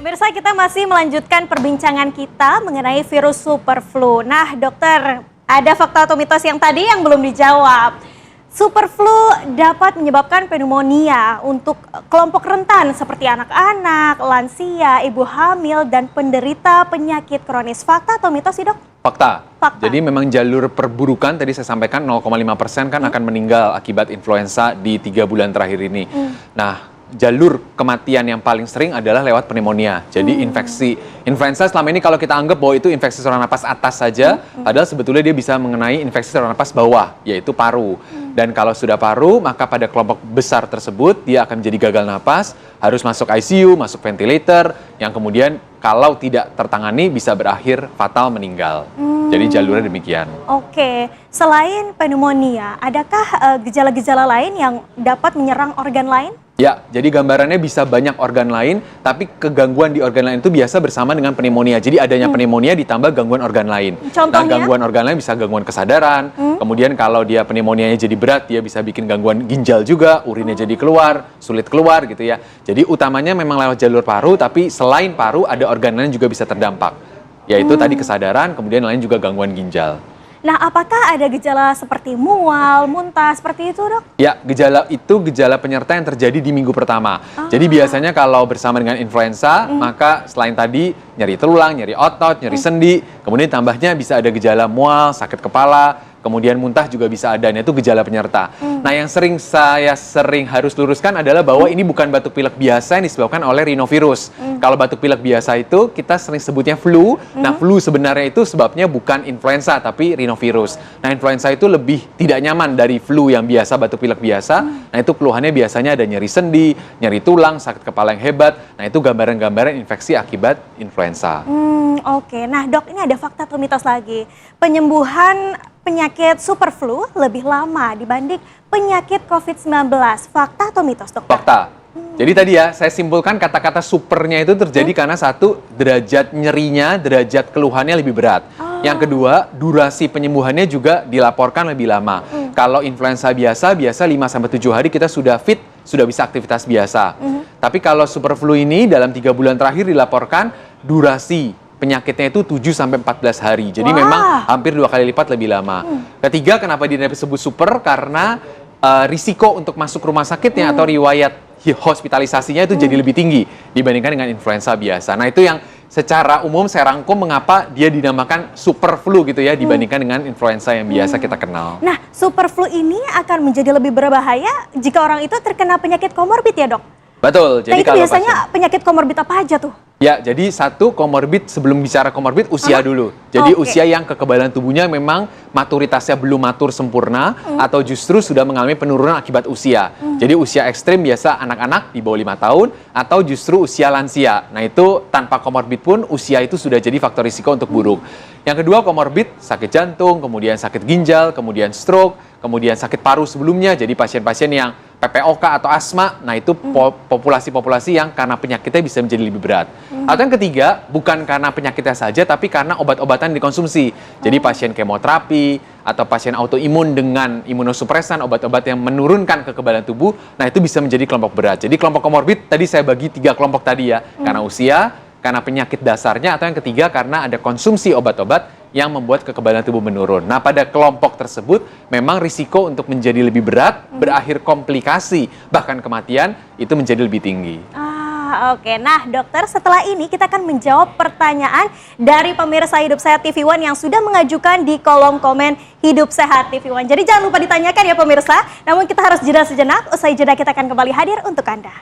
Pemirsa, kita masih melanjutkan perbincangan kita mengenai virus super flu. Nah, dokter, ada fakta atau mitos yang tadi yang belum dijawab. Super flu dapat menyebabkan pneumonia untuk kelompok rentan seperti anak-anak, lansia, ibu hamil, dan penderita penyakit kronis. Fakta atau mitos sih, dok? Fakta. Jadi memang jalur perburukan tadi saya sampaikan 0,5% kan akan meninggal akibat influenza di 3 bulan terakhir ini. Nah, jalur kematian yang paling sering adalah lewat pneumonia. Jadi infeksi influenza selama ini kalau kita anggap bahwa itu infeksi saluran napas atas saja, padahal sebetulnya dia bisa mengenai infeksi saluran napas bawah, yaitu paru. Dan kalau sudah paru, maka pada kelompok besar tersebut dia akan menjadi gagal napas, harus masuk ICU, masuk ventilator, yang kemudian kalau tidak tertangani bisa berakhir fatal meninggal. Jadi jalurnya demikian. Oke, selain pneumonia, adakah gejala-gejala lain yang dapat menyerang organ lain? Ya, jadi gambarannya bisa banyak organ lain, tapi kegangguan di organ lain itu biasa bersama dengan pneumonia. Jadi adanya pneumonia ditambah gangguan organ lain. Contohnya? Nah, gangguan organ lain bisa gangguan kesadaran, kemudian kalau dia pneumonianya jadi berat, dia bisa bikin gangguan ginjal juga, urinnya jadi keluar, sulit keluar gitu ya. Jadi utamanya memang lewat jalur paru, tapi selain paru ada organ lain juga bisa terdampak. Yaitu tadi kesadaran, kemudian lain juga gangguan ginjal. Nah, apakah ada gejala seperti mual, muntah, seperti itu, dok? Ya, gejala itu gejala penyerta yang terjadi di minggu pertama. Jadi biasanya kalau bersama dengan influenza, maka selain tadi nyeri tulang, nyeri otot, nyeri sendi, kemudian tambahnya bisa ada gejala mual, sakit kepala, kemudian muntah juga bisa ada, itu gejala penyerta. Nah, yang saya sering harus luruskan adalah bahwa ini bukan batuk pilek biasa yang disebabkan oleh rhinovirus. Kalau batuk pilek biasa itu kita sering sebutnya flu. Nah, flu sebenarnya itu sebabnya bukan influenza tapi rhinovirus. Nah, influenza itu lebih tidak nyaman dari flu yang biasa, batuk pilek biasa. Nah, itu keluhannya biasanya ada nyeri sendi, nyeri tulang, sakit kepala yang hebat. Nah, itu gambaran-gambaran infeksi akibat influenza. Oke, nah dok, ini ada fakta atau mitos lagi. Penyembuhan penyakit super flu lebih lama dibanding penyakit COVID-19. Fakta atau mitos, dok? Fakta. Jadi tadi ya, saya simpulkan kata-kata supernya itu terjadi karena satu, derajat nyerinya, derajat keluhannya lebih berat. Yang kedua, durasi penyembuhannya juga dilaporkan lebih lama. Kalau influenza biasa 5-7 hari kita sudah fit, sudah bisa aktivitas biasa. Tapi kalau super flu ini dalam 3 bulan terakhir dilaporkan durasi penyakitnya itu 7-14 hari. Jadi memang hampir 2 kali lipat lebih lama. Ketiga, kenapa disebut super? Karena risiko untuk masuk rumah sakitnya atau riwayat hospitalisasinya itu jadi lebih tinggi dibandingkan dengan influenza biasa. Nah, itu yang secara umum saya rangkum mengapa dia dinamakan super flu gitu ya dibandingkan dengan influenza yang biasa kita kenal. Nah, super flu ini akan menjadi lebih berbahaya jika orang itu terkena penyakit komorbid ya, dok? Betul. Jadi itu biasanya penyakit komorbid apa aja tuh? Ya, jadi satu komorbid, sebelum bicara komorbid, usia dulu. Jadi usia yang kekebalan tubuhnya memang maturitasnya belum matur sempurna atau justru sudah mengalami penurunan akibat usia. Jadi usia ekstrim biasa anak-anak di bawah 5 tahun atau justru usia lansia. Nah, itu tanpa komorbid pun usia itu sudah jadi faktor risiko untuk buruk. Yang kedua, komorbid, sakit jantung, kemudian sakit ginjal, kemudian stroke, kemudian sakit paru sebelumnya, jadi pasien-pasien yang PPOK atau asma, nah itu populasi-populasi yang karena penyakitnya bisa menjadi lebih berat. Atau yang ketiga, bukan karena penyakitnya saja, tapi karena obat-obatan dikonsumsi. Jadi pasien kemoterapi, atau pasien autoimun dengan imunosupresan, obat-obat yang menurunkan kekebalan tubuh, nah itu bisa menjadi kelompok berat. Jadi kelompok komorbid, tadi saya bagi 3 kelompok tadi ya, karena usia, karena penyakit dasarnya, atau yang ketiga karena ada konsumsi obat-obat yang membuat kekebalan tubuh menurun. Nah, pada kelompok tersebut memang risiko untuk menjadi lebih berat, berakhir komplikasi, bahkan kematian itu menjadi lebih tinggi. Oke. Nah, dokter, setelah ini kita akan menjawab pertanyaan dari pemirsa Hidup Sehat TV One yang sudah mengajukan di kolom komen Hidup Sehat TV One. Jadi jangan lupa ditanyakan ya pemirsa. Namun kita harus jeda sejenak, usai jeda kita akan kembali hadir untuk Anda.